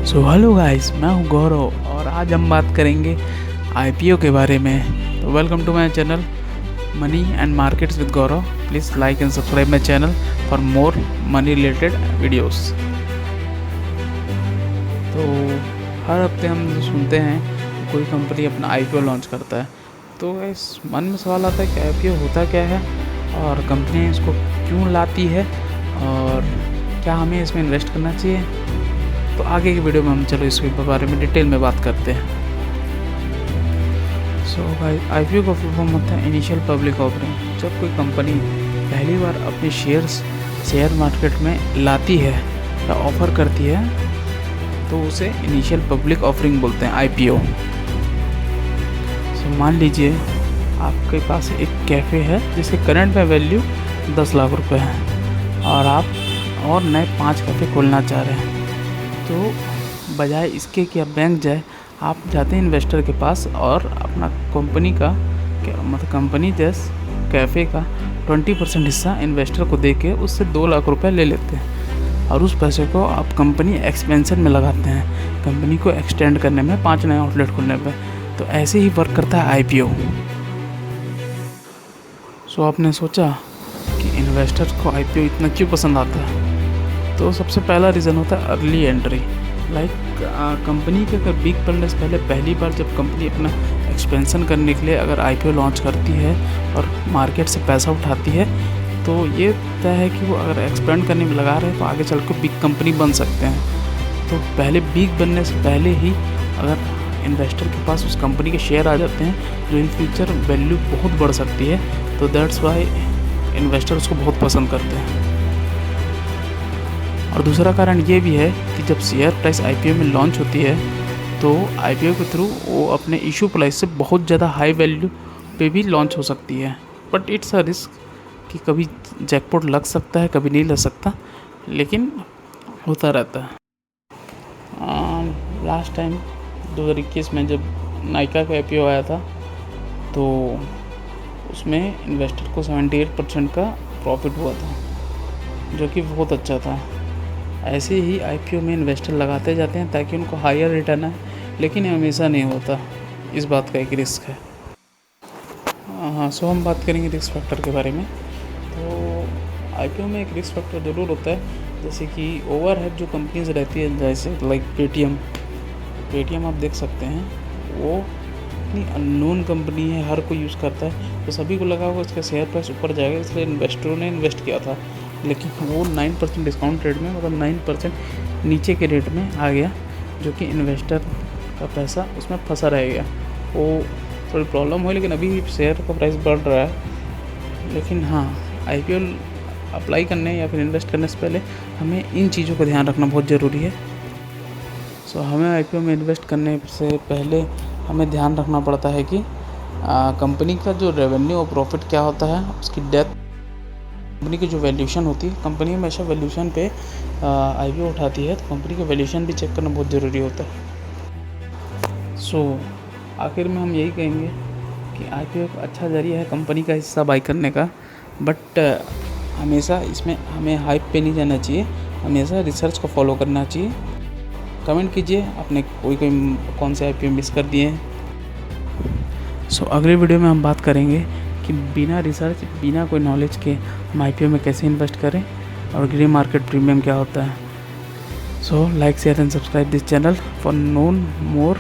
So hello guys, मैं हूं गौरव और आज हम बात करेंगे आईपीओ के बारे में। तो welcome to my channel money and markets with Gaurav. Please like and subscribe my channel for more money related videos. तो हर हफ्ते हम सुनते हैं कोई कंपनी अपना आईपीओ लॉन्च करता है, तो इस मन में सवाल आता है कि आईपीओ होता क्या है और कंपनी इसको क्यों लाती है और क्या हमें इसमें इन्वेस्ट करना चाहिए। तो आगे की वीडियो में हम चलो इसके बारे में डिटेल में बात करते हैं। सो भाई, आईपीओ का फुल फॉर्म होता है इनिशियल पब्लिक ऑफरिंग। जब कोई कंपनी पहली बार अपने शेयर मार्केट में लाती है या ऑफर करती है तो उसे इनिशियल पब्लिक ऑफरिंग बोलते हैं, आईपीओ। सो मान लीजिए आपके पास एक कैफ़े है जिसके करंट में वैल्यू 10 लाख रुपए है और आप और नए 5 कैफ़े खोलना चाह रहे हैं। तो बजाय इसके कि आप बैंक जाए, आप जाते हैं इन्वेस्टर के पास और अपना कंपनी का मतलब कंपनी जैसे कैफ़े का 20% हिस्सा इन्वेस्टर को देके उससे 2 लाख रुपए ले लेते हैं और उस पैसे को आप कंपनी एक्सपेंशन में लगाते हैं, कंपनी को एक्सटेंड करने में, 5 नए आउटलेट खोलने पे। तो ऐसे ही वर्क करता है आईपीओ। सो आपने सोचा कि इन्वेस्टर को आईपीओ इतना क्यों पसंद आता है। तो सबसे पहला रीज़न होता है अर्ली एंट्री। लाइक कंपनी के अगर बिग बनने से पहली बार जब कंपनी अपना एक्सपेंशन करने के लिए अगर आईपीओ लॉन्च करती है और मार्केट से पैसा उठाती है, तो ये तय है कि वो अगर एक्सपेंड करने में लगा रहे हैं तो आगे चल कर बिग कंपनी बन सकते हैं। तो पहले बिग बनने से पहले ही अगर इन्वेस्टर के पास उस कंपनी के शेयर आ जाते हैं जो इन फ्यूचर वैल्यू बहुत बढ़ सकती है, तो दैट्स वाई इन्वेस्टर उसको बहुत पसंद करते हैं। और दूसरा कारण ये भी है कि जब शेयर प्राइस आईपीओ में लॉन्च होती है तो आईपीओ के थ्रू वो अपने इशू प्राइस से बहुत ज़्यादा हाई वैल्यू पे भी लॉन्च हो सकती है। बट इट्स अ रिस्क कि कभी जैकपॉट लग सकता है, कभी नहीं लग सकता, लेकिन होता रहता है। लास्ट टाइम 2021 में जब नाइका का आईपीओ आया था तो उसमें इन्वेस्टर को 78% का प्रॉफिट हुआ था, जो कि बहुत अच्छा था। ऐसे ही आईपीओ में इन्वेस्टर लगाते जाते हैं ताकि उनको हायर रिटर्न आए, लेकिन हमेशा नहीं होता, इस बात का एक रिस्क है। हाँ, सो हम बात करेंगे रिस्क फैक्टर के बारे में। तो आईपीओ में एक रिस्क फैक्टर ज़रूर होता है, जैसे कि ओवरहेड जो कंपनीज रहती है, जैसे लाइक पेटीएम आप देख सकते हैं, वो इतनी अननोन कंपनी है, हर कोई यूज़ करता है, तो सभी को लगा होगा इसका शेयर प्राइस ऊपर जाएगा, इसलिए इन्वेस्टरों ने इन्वेस्ट किया था। लेकिन वो 9% डिस्काउंट रेट में, मतलब 9% नीचे के रेट में आ गया, जो कि इन्वेस्टर का पैसा उसमें फंसा रह गया। वो थोड़ी प्रॉब्लम हुई, लेकिन अभी शेयर का प्राइस बढ़ रहा है। लेकिन हाँ, आईपीओ अप्लाई करने या फिर इन्वेस्ट करने से पहले हमें इन चीज़ों का ध्यान रखना बहुत ज़रूरी है। सो हमें आईपीओ में इन्वेस्ट करने से पहले हमें ध्यान रखना पड़ता है कि कंपनी का जो रेवेन्यू और प्रॉफिट क्या होता है, उसकी डेप्थ, कंपनी की जो वैल्यूशन होती है, कंपनी हमेशा वैल्यूशन पे आईपीओ उठाती है, तो कंपनी का वैल्यूशन भी चेक करना बहुत ज़रूरी होता है। सो आखिर में हम यही कहेंगे कि आईपीओ एक अच्छा जरिया है कंपनी का हिस्सा बाई करने का, बट हमेशा इसमें हमें हाइप पे नहीं जाना चाहिए, हमेशा रिसर्च को फॉलो करना चाहिए। कमेंट कीजिए आपने कोई कौन से आईपीओ मिस कर दिए हैं। सो अगले वीडियो में हम बात करेंगे कि बिना रिसर्च, बिना कोई नॉलेज के हम आईपीओ में कैसे इन्वेस्ट करें और ग्रे मार्केट प्रीमियम क्या होता है। So like, share and subscribe this channel for known more